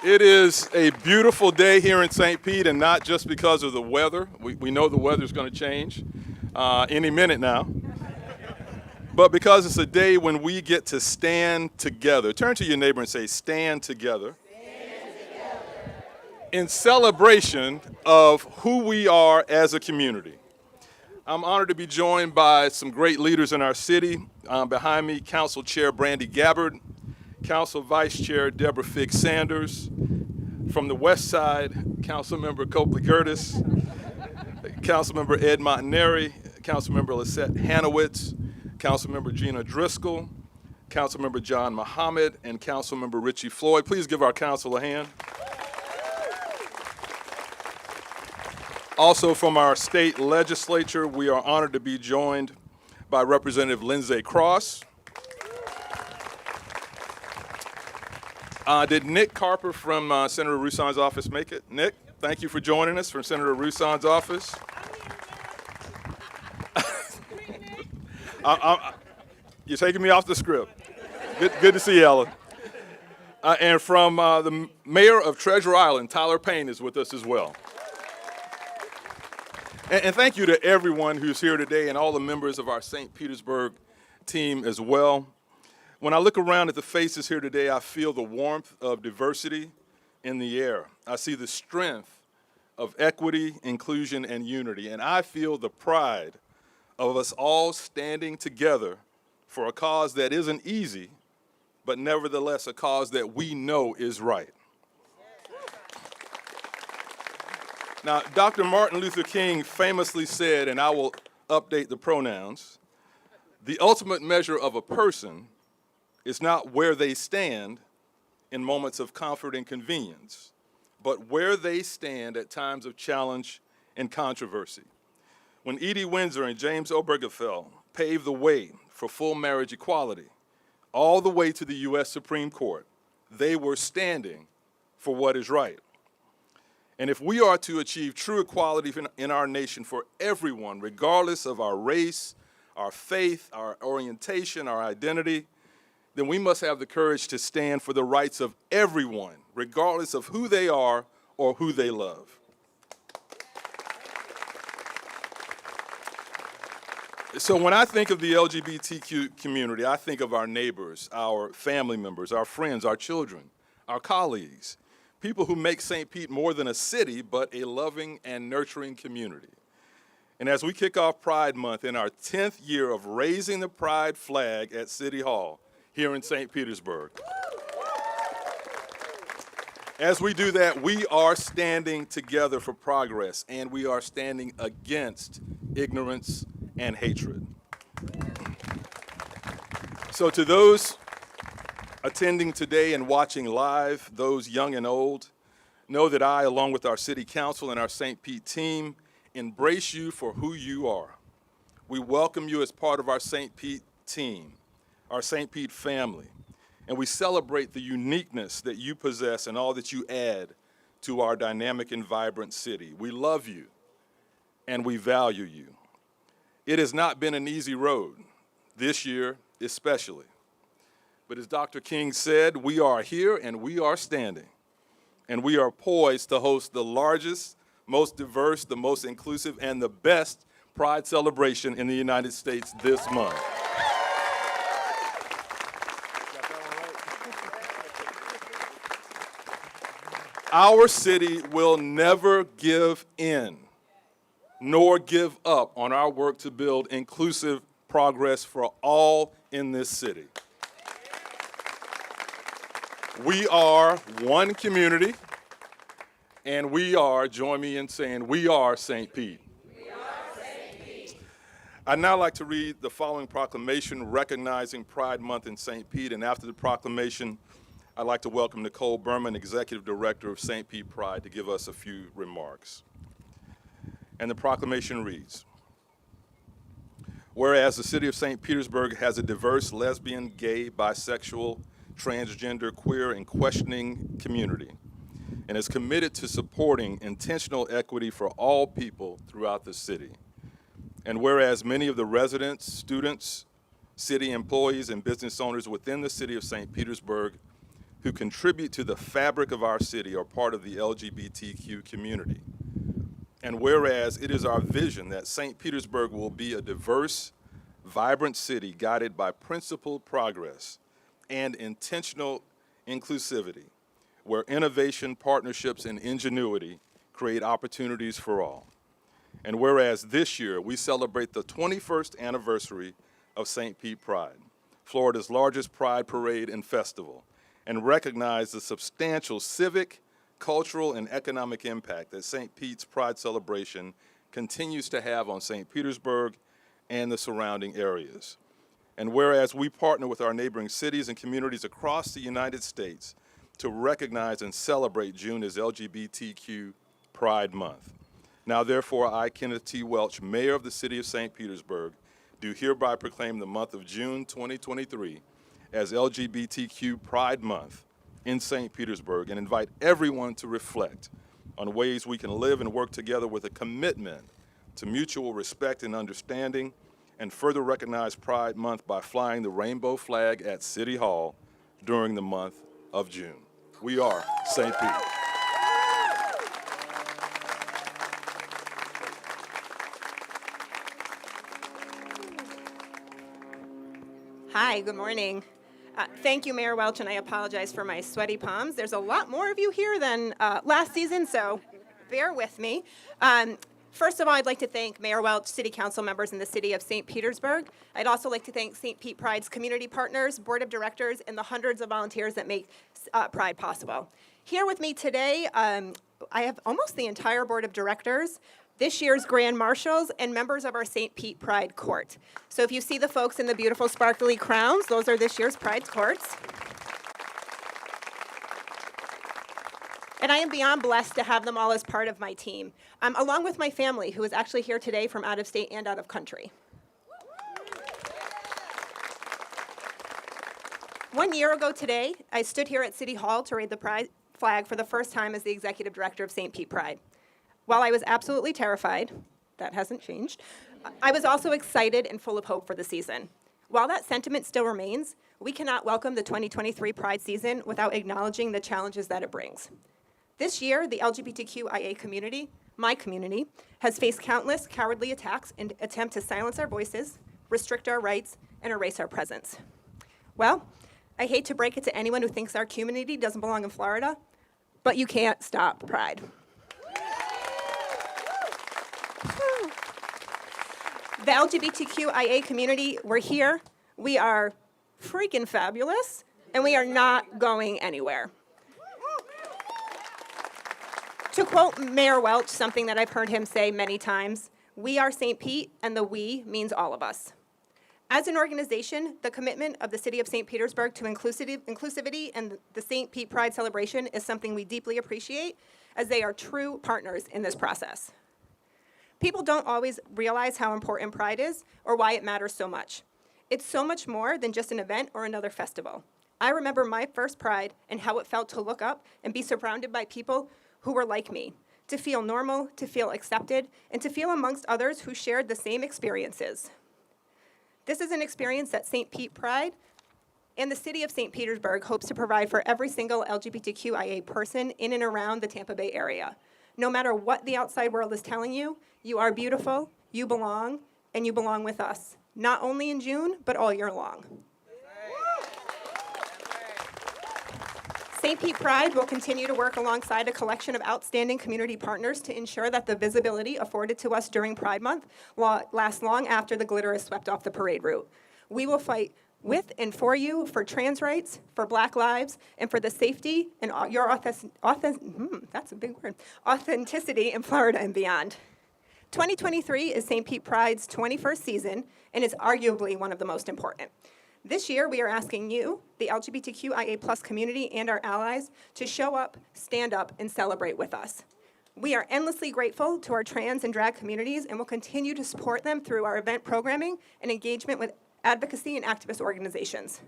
It is a beautiful day here in St. Pete, and not just because of the weather. We know the weather's going to change any minute now, but because it's a day when we get to stand together. Turn to your neighbor and say, stand together. In celebration of who we are as a community. I'm honored to be joined by some great leaders in our city. Behind me, Council Chair Brandy Gabbard, Council Vice Chair Deborah Figg Sanders. From the West Side, Councilmember Copley Curtis, Councilmember Ed Montanari, Councilmember Lisette Hanowitz, Councilmember Gina Driscoll, Councilmember John Muhammad, and Councilmember Richie Floyd. Please give our council a hand. Also from our state legislature, we are honored to be joined by Representative Lindsay Cross. Did Nick Carper from Senator Rousson's office make it? Nick, thank you for joining us from Senator Rousson's office. You're taking me off the script. Good to see you, Ellen. And from the mayor of Treasure Island, Tyler Payne, is with us as well. And thank you to everyone who's here today and all the members of our St. Petersburg team as well. When I look around at the faces here today, I feel the warmth of diversity in the air. I see the strength of equity, inclusion, and unity. And I feel the pride of us all standing together for a cause that isn't easy, but nevertheless a cause that we know is right. Now, Dr. Martin Luther King famously said, and I will update the pronouns, the ultimate measure of a person is not where they stand in moments of comfort and convenience, but where they stand at times of challenge and controversy. When Edie Windsor and James Obergefell paved the way for full marriage equality, all the way to the U.S. Supreme Court, they were standing for what is right. And if we are to achieve true equality in our nation for everyone, regardless of our race, our faith, our orientation, our identity, then we must have the courage to stand for the rights of everyone, regardless of who they are or who they love. So when I think of the LGBTQ community, I think of our neighbors, our family members, our friends, our children, our colleagues, people who make St. Pete more than a city, but a loving and nurturing community. And as we kick off Pride Month in our 10th year of raising the pride flag at City Hall, here in St. Petersburg. As we do that, we are standing together for progress, and we are standing against ignorance and hatred. So to those attending today and watching live, those young and old, know that I, along with our City Council and our St. Pete team, embrace you for who you are. We welcome you as part of our St. Pete team, our St. Pete family, and we celebrate the uniqueness that you possess and all that you add to our dynamic and vibrant city. We love you and we value you. It has not been an easy road, this year especially. But as Dr. King said, we are here and we are standing, and we are poised to host the largest, most diverse, the most inclusive, and the best Pride celebration in the United States this month. Our city will never give in nor give up on our work to build inclusive progress for all in this city. We are one community, and we are, join me in saying, we are St. Pete. We are St. Pete. I'd now like to read the following proclamation recognizing Pride Month in St. Pete, and after the proclamation, I'd like to welcome Nicole Berman, Executive Director of St. Pete Pride, to give us a few remarks. And the proclamation reads, whereas the city of St. Petersburg has a diverse lesbian, gay, bisexual, transgender, queer, and questioning community, and is committed to supporting intentional equity for all people throughout the city. And whereas many of the residents, students, city employees, and business owners within the city of St. Petersburg who contribute to the fabric of our city are part of the LGBTQ community. And whereas it is our vision that St. Petersburg will be a diverse, vibrant city guided by principled progress and intentional inclusivity, where innovation, partnerships, and ingenuity create opportunities for all. And whereas this year we celebrate the 21st anniversary of St. Pete Pride, Florida's largest pride parade and festival, and recognize the substantial civic, cultural, and economic impact that St. Pete's Pride celebration continues to have on St. Petersburg and the surrounding areas. And whereas we partner with our neighboring cities and communities across the United States to recognize and celebrate June as LGBTQ Pride Month. Now, therefore, I, Kenneth T. Welch, Mayor of the City of St. Petersburg, do hereby proclaim the month of June 2023 as LGBTQ Pride Month in St. Petersburg and invite everyone to reflect on ways we can live and work together with a commitment to mutual respect and understanding, and further recognize Pride Month by flying the rainbow flag at City Hall during the month of June. We are St. Pete. Hi, good morning. Thank you, Mayor Welch, and I apologize for my sweaty palms. There's a lot more of you here than last season, so bear with me. First of all, I'd like to thank Mayor Welch, City Council members in the City of St. Petersburg. I'd also like to thank St. Pete Pride's community partners, board of directors, and the hundreds of volunteers that make Pride possible. Here with me today, I have almost the entire board of directors, this year's grand marshals, and members of our St. Pete Pride Court. So if you see the folks in the beautiful sparkly crowns, those are this year's Pride Courts. And I am beyond blessed to have them all as part of my team, along with my family, who is actually here today from out of state and out of country. 1 year ago today, I stood here at City Hall to raise the Pride flag for the first time as the executive director of St. Pete Pride. While I was absolutely terrified, that hasn't changed, I was also excited and full of hope for the season. While that sentiment still remains, we cannot welcome the 2023 Pride season without acknowledging the challenges that it brings. This year, the LGBTQIA community, my community, has faced countless cowardly attacks and attempt to silence our voices, restrict our rights, and erase our presence. Well, I hate to break it to anyone who thinks our community doesn't belong in Florida, but you can't stop Pride. The LGBTQIA community, we're here, we are freaking fabulous, and we are not going anywhere. To quote Mayor Welch, something that I've heard him say many times, we are St. Pete, and the we means all of us. As an organization, the commitment of the City of St. Petersburg to inclusivity and the St. Pete Pride celebration is something we deeply appreciate, as they are true partners in this process. People don't always realize how important Pride is or why it matters so much. It's so much more than just an event or another festival. I remember my first Pride and how it felt to look up and be surrounded by people who were like me, to feel normal, to feel accepted, and to feel amongst others who shared the same experiences. This is an experience that St. Pete Pride and the City of St. Petersburg hopes to provide for every single LGBTQIA person in and around the Tampa Bay area. No matter what the outside world is telling you, you are beautiful, you belong, and you belong with us, not only in June, but all year long. St. Pete Pride will continue to work alongside a collection of outstanding community partners to ensure that the visibility afforded to us during Pride Month lasts long after the glitter is swept off the parade route. We will fight with and for you for trans rights, for Black lives, and for the safety and your authenticity in Florida and beyond. 2023 is St. Pete Pride's 21st season and is arguably one of the most important. This year, we are asking you, the LGBTQIA+ community and our allies, to show up, stand up, and celebrate with us. We are endlessly grateful to our trans and drag communities and will continue to support them through our event programming and engagement with advocacy and activist organizations.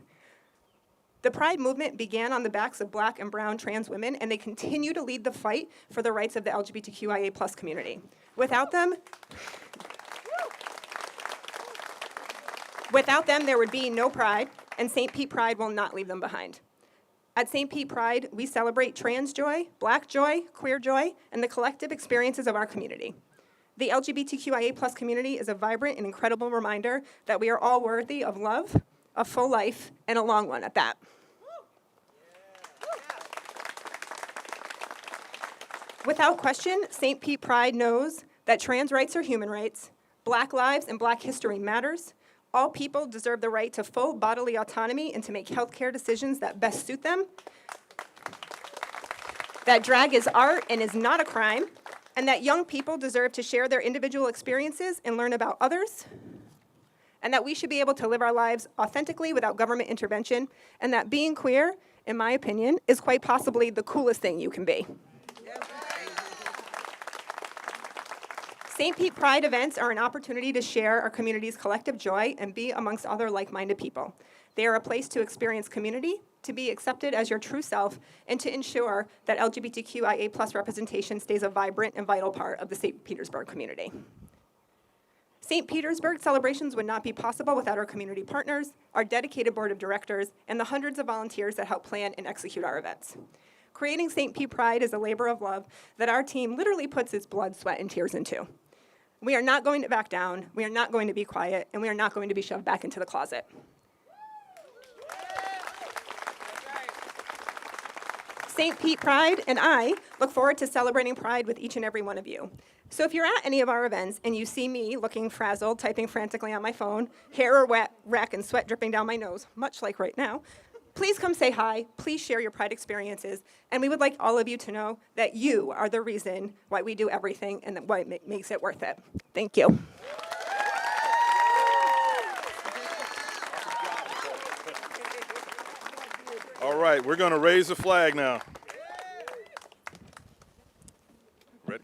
The Pride movement began on the backs of Black and brown trans women, and they continue to lead the fight for the rights of the LGBTQIA+ community. Without them, there would be no Pride, and St. Pete Pride will not leave them behind. At St. Pete Pride, we celebrate trans joy, black joy, queer joy, and the collective experiences of our community. The LGBTQIA+ community is a vibrant and incredible reminder that we are all worthy of love, a full life, and a long one at that. Without question, St. Pete Pride knows that trans rights are human rights, Black lives and Black history matters, all people deserve the right to full bodily autonomy and to make healthcare decisions that best suit them, that drag is art and is not a crime, and that young people deserve to share their individual experiences and learn about others, and that we should be able to live our lives authentically without government intervention, and that being queer, in my opinion, is quite possibly the coolest thing you can be. St. Pete Pride events are an opportunity to share our community's collective joy and be amongst other like-minded people. They are a place to experience community, to be accepted as your true self, and to ensure that LGBTQIA+ representation stays a vibrant and vital part of the St. Petersburg community. St. Petersburg celebrations would not be possible without our community partners, our dedicated board of directors, and the hundreds of volunteers that help plan and execute our events. Creating St. Pete Pride is a labor of love that our team literally puts its blood, sweat, and tears into. We are not going to back down, we are not going to be quiet, and we are not going to be shoved back into the closet. St. Pete Pride and I look forward to celebrating Pride with each and every one of you. So if you're at any of our events and you see me looking frazzled, typing frantically on my phone, hair or wet, wreck, and sweat dripping down my nose, much like right now, please come say hi, please share your Pride experiences, and we would like all of you to know that you are the reason why we do everything and why it makes it worth it. Thank you. All right, we're going to raise the flag now. Ready?